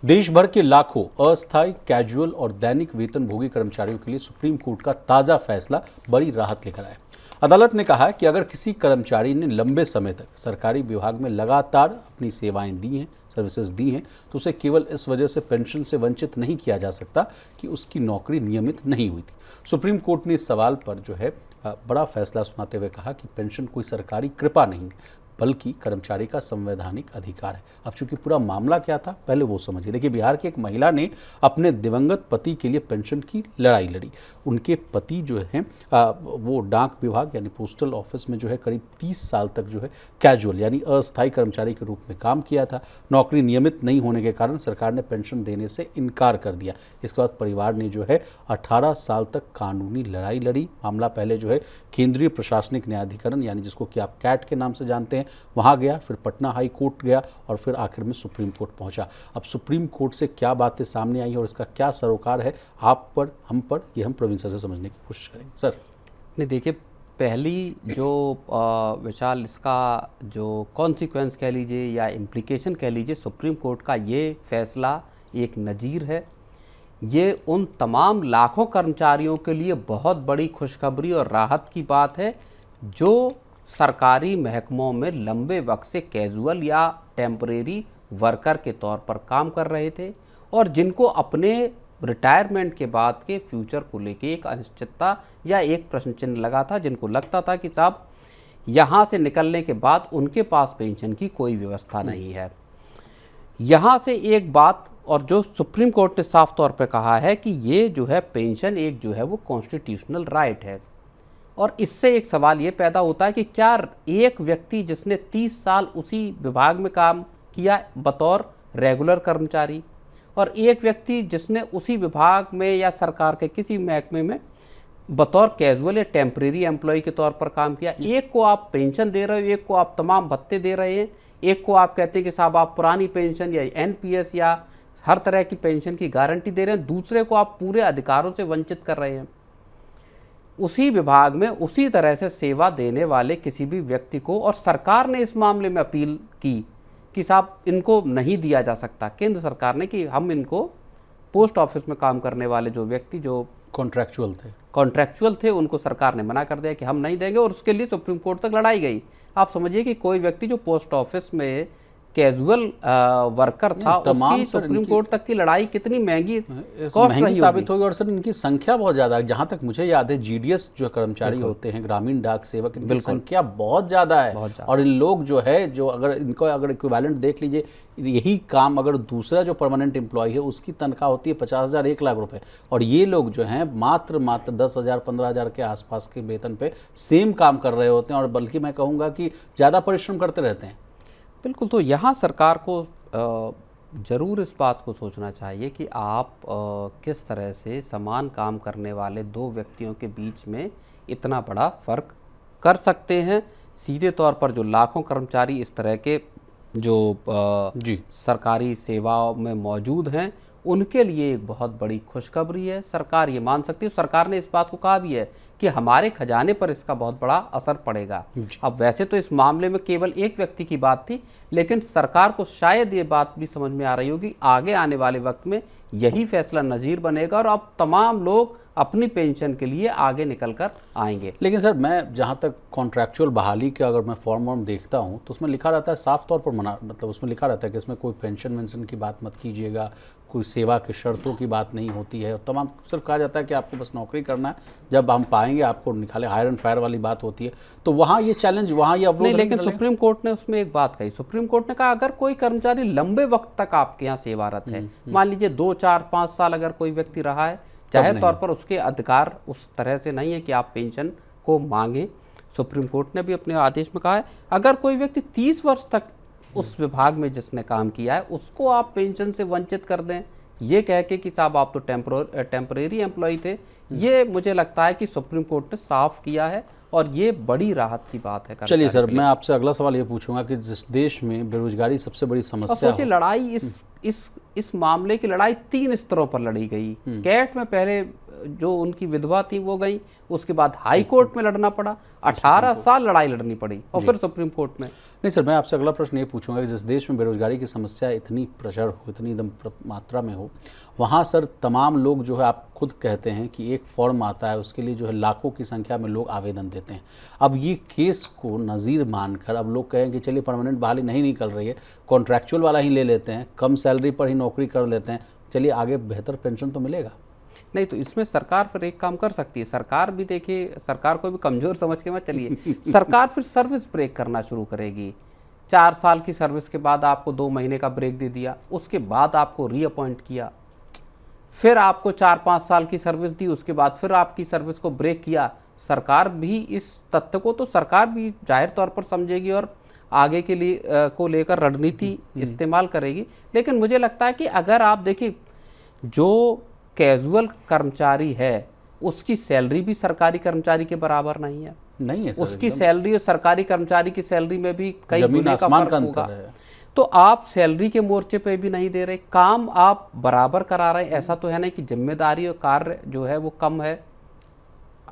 देश भर के लाखों अस्थायी, कैजुअल और दैनिक वेतनभोगी कर्मचारियों के लिए सुप्रीम कोर्ट का ताजा फैसला बड़ी राहत लेकर आया। अदालत ने कहा कि अगर किसी कर्मचारी ने लंबे समय तक सरकारी विभाग में लगातार अपनी सेवाएं दी हैं, सर्विसेज दी हैं, तो उसे केवल इस वजह से पेंशन से वंचित नहीं किया जा सकता कि उसकी नौकरी नियमित नहीं हुई थी। सुप्रीम कोर्ट ने इस सवाल पर जो है बड़ा फैसला सुनाते हुए कहा कि पेंशन कोई सरकारी कृपा नहीं बल्कि कर्मचारी का संवैधानिक अधिकार है। अब चूंकि पूरा मामला क्या था पहले वो समझिए। देखिए, बिहार की एक महिला ने अपने दिवंगत पति के लिए पेंशन की लड़ाई लड़ी। उनके पति जो हैं वो डाक विभाग यानी पोस्टल ऑफिस में जो है करीब 30 साल तक जो है कैजुअल यानी अस्थायी कर्मचारी के रूप में काम किया था। नौकरी नियमित नहीं होने के कारण सरकार ने पेंशन देने से इनकार कर दिया। इसके बाद परिवार ने जो है 18 साल तक कानूनी लड़ाई लड़ी। मामला पहले जो है केंद्रीय प्रशासनिक न्यायाधिकरण यानी जिसको कि आप कैट के नाम से जानते हैं वहां गया, फिर पटना हाई कोर्ट गया और फिर आखिर में सुप्रीम कोर्ट पहुंचा। अब सुप्रीम कोर्ट से क्या बातें सामने आई और इसका क्या सरोकार है आप पर, हम पर, ये हम प्रवीण सर से समझने की कोशिश करेंगे। सर नहीं, देखिए, पहली जो विशाल इसका जो कॉन्सिक्वेंस कह लीजिए या इम्प्लीकेशन कह लीजिए, सुप्रीम कोर्ट का ये फैसला एक नज़ीर है। ये उन तमाम लाखों कर्मचारियों के लिए बहुत बड़ी खुशखबरी और राहत की बात है जो सरकारी महकमों में लंबे वक्त से कैजुअल या टेम्परेरी वर्कर के तौर पर काम कर रहे थे और जिनको अपने रिटायरमेंट के बाद के फ्यूचर को लेके एक अनिश्चितता या एक प्रश्न चिन्ह लगा था, जिनको लगता था कि साहब यहाँ से निकलने के बाद उनके पास पेंशन की कोई व्यवस्था नहीं है। यहाँ से एक बात और जो सुप्रीम कोर्ट ने साफ तौर पर कहा है कि ये जो है पेंशन एक जो है वो कॉन्स्टिट्यूशनल राइट है। और इससे एक सवाल ये पैदा होता है कि क्या एक व्यक्ति जिसने 30 साल उसी विभाग में काम किया बतौर रेगुलर कर्मचारी और एक व्यक्ति जिसने उसी विभाग में या सरकार के किसी महकमे में बतौर कैजुअल या टेम्परेरी एम्प्लॉय के तौर पर काम किया, एक को आप पेंशन दे रहे हो, एक को आप तमाम भत्ते दे रहे हैं, एक को आप कहते हैं कि साहब आप पुरानी पेंशन या एनपीएस या हर तरह की पेंशन की गारंटी दे रहे हैं, दूसरे को आप पूरे अधिकारों से वंचित कर रहे हैं। उसी विभाग में उसी तरह से सेवा देने वाले किसी भी व्यक्ति को, और सरकार ने इस मामले में अपील की कि साहब इनको नहीं दिया जा सकता, केंद्र सरकार ने, कि हम इनको पोस्ट ऑफिस में काम करने वाले जो व्यक्ति जो कॉन्ट्रैक्चुअल थे उनको सरकार ने मना कर दिया कि हम नहीं देंगे और उसके लिए सुप्रीम कोर्ट तक लड़ाई गई। आप समझिए कि कोई व्यक्ति जो पोस्ट ऑफिस में कैजुअल वर्कर था उसकी सुप्रीम कोर्ट तक की लड़ाई कितनी महंगी साबित होगी। और सर इनकी संख्या बहुत ज़्यादा है। जहाँ तक मुझे याद है जीडीएस जो कर्मचारी होते हैं, ग्रामीण डाक सेवक, इनकी संख्या बहुत ज़्यादा है। और इन लोग जो है जो अगर इनको अगर इक्विवेलेंट देख लीजिए, यही काम अगर दूसरा जो परमानेंट एम्प्लॉय है उसकी तनख्वाह होती है 50,000 1 लाख रुपए, और ये लोग जो हैं मात्र 10,000 15,000 के आसपास के वेतन पे सेम काम कर रहे होते हैं और बल्कि मैं कहूँगा कि ज़्यादा परिश्रम करते रहते हैं। बिल्कुल। तो यहाँ सरकार को ज़रूर इस बात को सोचना चाहिए कि आप किस तरह से समान काम करने वाले दो व्यक्तियों के बीच में इतना बड़ा फ़र्क कर सकते हैं। सीधे तौर पर जो लाखों कर्मचारी इस तरह के जो सरकारी सेवाओं में मौजूद हैं उनके लिए एक बहुत बड़ी खुशखबरी है। सरकार ये मान सकती है, सरकार ने इस बात को कहा भी है कि हमारे खजाने पर इसका बहुत बड़ा असर पड़ेगा। अब वैसे तो इस मामले में केवल एक व्यक्ति की बात थी, लेकिन सरकार को शायद ये बात भी समझ में आ रही होगी आगे आने वाले वक्त में यही फैसला नज़ीर बनेगा और अब तमाम लोग अपनी पेंशन के लिए आगे निकल कर आएंगे। लेकिन सर मैं जहाँ तक कॉन्ट्रैक्चुअल बहाली का अगर मैं फॉर्म देखता हूँ तो उसमें लिखा रहता है साफ तौर पर मतलब उसमें लिखा रहता है कि इसमें कोई पेंशन वेंशन की बात मत कीजिएगा, कोई सेवा के शर्तों की बात नहीं होती है, और तमाम सिर्फ कहा जाता है कि आपको बस नौकरी करना है, जब हम पाएंगे आपको निकाले, हायर एंड फायर वाली बात होती है। तो वहाँ ये चैलेंज, वहाँ ये अवरोध नहीं। लेकिन सुप्रीम कोर्ट ने उसमें एक बात कही। सुप्रीम कोर्ट ने कहा अगर कोई कर्मचारी लंबे वक्त तक आपके यहाँ सेवारत है, मान लीजिए 2 4 5 साल अगर कोई व्यक्ति रहा है, जाहिर तौर पर उसके अधिकार उस तरह से नहीं है कि आप पेंशन को मांगें। सुप्रीम कोर्ट ने भी अपने आदेश में कहा है अगर कोई व्यक्ति 30 वर्ष तक उस विभाग में जिसने काम किया है उसको आप पेंशन से वंचित कर दें, ये कह के कि साहब आप तो टेम्परेरी एम्प्लॉय थे, ये मुझे लगता है कि सुप्रीम कोर्ट ने साफ किया है और ये बड़ी राहत की बात है। चलिए सर, मैं आपसे अगला सवाल ये पूछूंगा कि जिस देश में बेरोजगारी सबसे बड़ी समस्या है, लड़ाई इस मामले की लड़ाई 3 स्तरों पर लड़ी गई। कैट में पहले जो उनकी विधवा थी वो गई, उसके बाद हाई कोर्ट में लड़ना पड़ा, 18 साल लड़ाई लड़नी पड़ी और फिर सुप्रीम कोर्ट में। नहीं सर, मैं आपसे अगला प्रश्न ये पूछूंगा कि जिस देश में बेरोजगारी की समस्या इतनी प्रचुर हो, इतनी एकदम मात्रा में हो, वहाँ सर तमाम लोग जो है, आप खुद कहते हैं कि एक फॉर्म आता है, उसके लिए जो है लाखों की संख्या में लोग आवेदन देते हैं। अब ये केस को नज़ीर मानकर अब लोग कहें कि चलिए परमानेंट बहाली नहीं निकल रही है, कॉन्ट्रैक्चुअल वाला ही ले लेते हैं, कम सैलरी पर ही नौकरी कर लेते हैं, चलिए आगे बेहतर पेंशन तो मिलेगा। नहीं तो इसमें सरकार फिर एक काम कर सकती है। सरकार भी देखिए, सरकार को भी कमज़ोर समझ के मत चलिए। सरकार फिर सर्विस ब्रेक करना शुरू करेगी। 4 साल की सर्विस के बाद आपको 2 महीने का ब्रेक दे दिया, उसके बाद आपको रीअपॉइंट किया, फिर आपको 4-5 साल की सर्विस दी, उसके बाद फिर आपकी सर्विस को ब्रेक किया। सरकार भी इस तथ्य को तो सरकार भी जाहिर तौर पर समझेगी और आगे के लिए को लेकर रणनीति इस्तेमाल करेगी। लेकिन मुझे लगता है कि अगर आप देखिए, जो कैजुअल कर्मचारी है उसकी सैलरी भी सरकारी कर्मचारी के बराबर नहीं है सर, उसकी सैलरी और सरकारी कर्मचारी की सैलरी में भी कई गुने का फर्क होगा। तो आप सैलरी के मोर्चे पे भी नहीं दे रहे, काम आप बराबर करा रहे हैं, ऐसा तो है नहीं कि जिम्मेदारी और कार्य जो है वो कम है।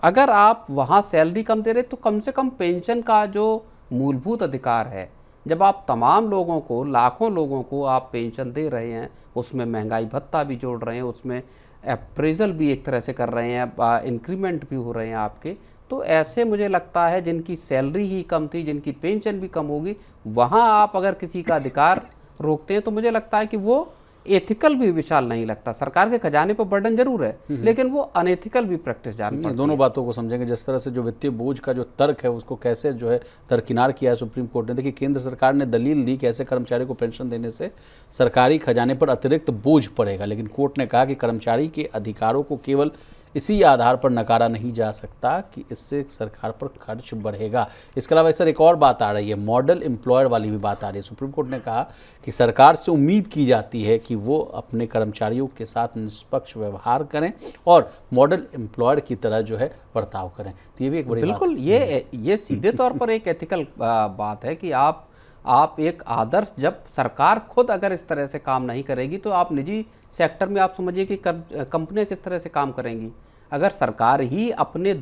अगर आप वहाँ सैलरी कम दे रहे तो कम से कम पेंशन का जो मूलभूत अधिकार है, जब आप तमाम लोगों को, लाखों लोगों को आप पेंशन दे रहे हैं, उसमें महंगाई भत्ता भी जोड़ रहे हैं, उसमें अप्रेजल भी एक तरह से कर रहे हैं, इंक्रीमेंट भी हो रहे हैं आपके, तो ऐसे मुझे लगता है जिनकी सैलरी ही कम थी, जिनकी पेंशन भी कम होगी, वहाँ आप अगर किसी का अधिकार रोकते हैं तो मुझे लगता है कि वो एथिकल भी विशाल नहीं लगता। सरकार के खजाने पर बर्डन जरूर है, लेकिन वो अनएथिकल भी प्रैक्टिस जान पड़ती है। दोनों बातों को समझेंगे। जिस तरह से जो वित्तीय बोझ का जो तर्क है उसको कैसे जो है दरकिनार किया है सुप्रीम कोर्ट ने। देखिए, केंद्र सरकार ने दलील दी कि ऐसे कर्मचारी को पेंशन देने से सरकारी खजाने पर अतिरिक्त बोझ पड़ेगा, लेकिन कोर्ट ने कहा कि कर्मचारी के अधिकारों को केवल इसी आधार पर नकारा नहीं जा सकता कि इससे सरकार पर खर्च बढ़ेगा। इसके अलावा सर एक और बात आ रही है, मॉडल एम्प्लॉयर वाली भी बात आ रही है। सुप्रीम कोर्ट ने कहा कि सरकार से उम्मीद की जाती है कि वो अपने कर्मचारियों के साथ निष्पक्ष व्यवहार करें और मॉडल एम्प्लॉयर की तरह जो है बर्ताव करें। तो ये भी एक बड़ी बिल्कुल ये सीधे तौर पर एक एथिकल बात है कि आप एक आदर्श, जब सरकार खुद अगर इस तरह से काम नहीं करेगी तो आप निजी सेक्टर में आप समझिए कि कंपनियां किस तरह से काम करेंगी। अगर सरकार ही अपने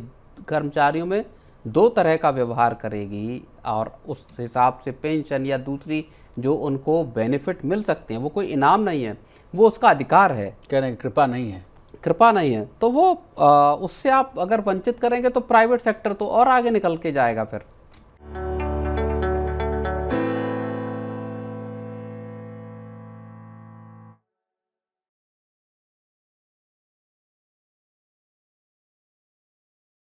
कर्मचारियों में 2 तरह का व्यवहार करेगी और उस हिसाब से पेंशन या दूसरी जो उनको बेनिफिट मिल सकते हैं, वो कोई इनाम नहीं है, वो उसका अधिकार है, कह रहे हैं कृपा नहीं है, तो वो उससे आप अगर वंचित करेंगे तो प्राइवेट सेक्टर तो और आगे निकल के जाएगा फिर।